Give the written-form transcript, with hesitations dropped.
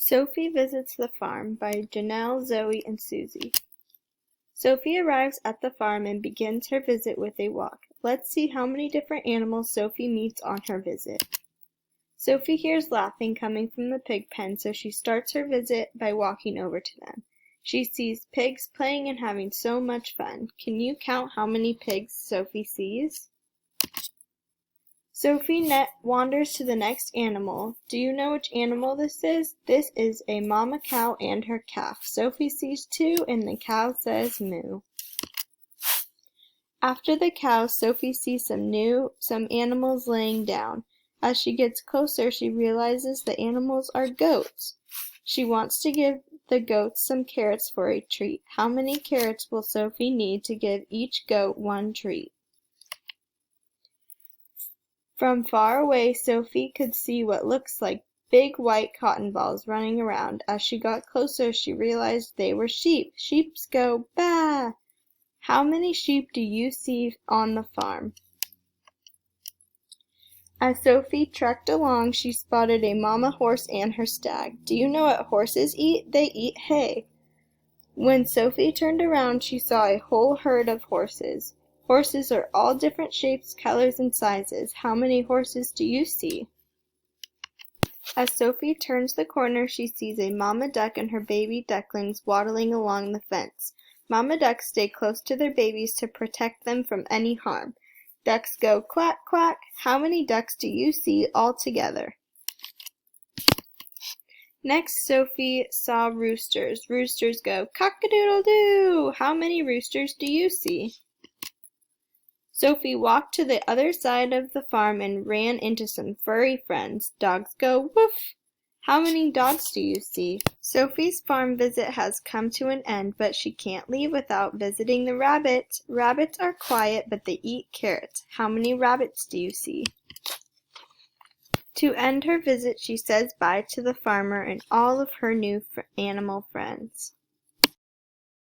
Sophie Visits the Farm by Janelle, Zoe, and Susie. Sophie arrives at the farm and begins her visit with a walk. Let's see how many different animals Sophie meets on her visit. Sophie hears laughing coming from the pig pen, so she starts her visit by walking over to them. She sees pigs playing and having so much fun. Can you count how many pigs Sophie sees? Sophie wanders to the next animal. Do you know which animal this is? This is a mama cow and her calf. Sophie sees two and the cow says moo. After the cow, Sophie sees some animals laying down. As she gets closer, she realizes the animals are goats. She wants to give the goats some carrots for a treat. How many carrots will Sophie need to give each goat one treat? From far away, Sophie could see what looks like big white cotton balls running around. As she got closer, she realized they were sheep. Sheep go baa! How many sheep do you see on the farm? As Sophie trekked along, she spotted a mama horse and her stag. Do you know what horses eat? They eat hay. When Sophie turned around, she saw a whole herd of horses. Horses are all different shapes, colors, and sizes. How many horses do you see? As Sophie turns the corner, she sees a mama duck and her baby ducklings waddling along the fence. Mama ducks stay close to their babies to protect them from any harm. Ducks go quack, quack. How many ducks do you see all together? Next, Sophie saw roosters. Roosters go cock-a-doodle-doo. How many roosters do you see? Sophie walked to the other side of the farm and ran into some furry friends. Dogs go woof. How many dogs do you see? Sophie's farm visit has come to an end, but she can't leave without visiting the rabbits. Rabbits are quiet, but they eat carrots. How many rabbits do you see? To end her visit, she says bye to the farmer and all of her new animal friends.